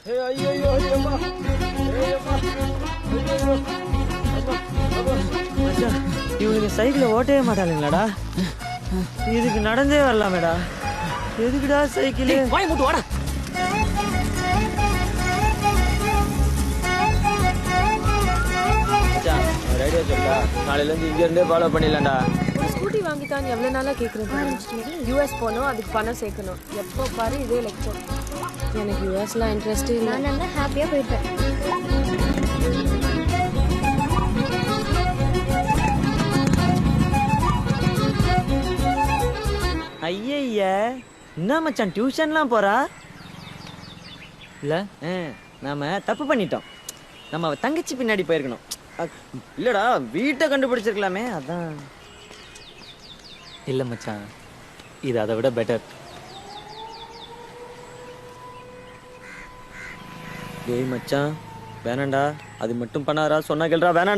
ஐயோ அம்மா அம்மா ஐயோ மச்சான் இவனுக்கு சைக்கிளை ஓட்டவே மாட்டாளுங்களாடா. இதுக்கு நடந்தே வரலாமேடா. எதுக்குடா சைக்கிள்? வாய் மூட்டு வாடா. ஒரு ஐடியா சொல்லிட்டா, நாளையில இருந்து இங்க இருந்தே ஃபாலோ பண்ணிடலாம்டா. ஒரு ஸ்கூட்டி வாங்கித்தான் எவ்வளோ நாளாக கேட்குறேன். யூஎஸ் போகணும், அதுக்கு பணம் சேர்க்கணும். எப்போ பாரு இதே லெக்சர். எனக்கு யூஎஸ்லாம் இன்ட்ரெஸ்டே இல்லை. நான் நல்லா ஹாப்பியாக போயிட்டேன். ஐய என்ன மச்சான் டியூஷன்லாம் போறா? இல்ல நாம தப்பு பண்ணிட்டோம். நம்ம அவ தங்கச்சி பின்னாடி போயிருக்கணும். இல்லடா வீட்டை கண்டுபிடிச்சிருக்கலாமே. அதான் இல்ல மச்சான், இது அதை விட பெட்டர். டேய் மச்சான் வேணாண்டா. அது மட்டும் பண்ணாரா? சொன்னா கேள்றா. வேணாண்டா.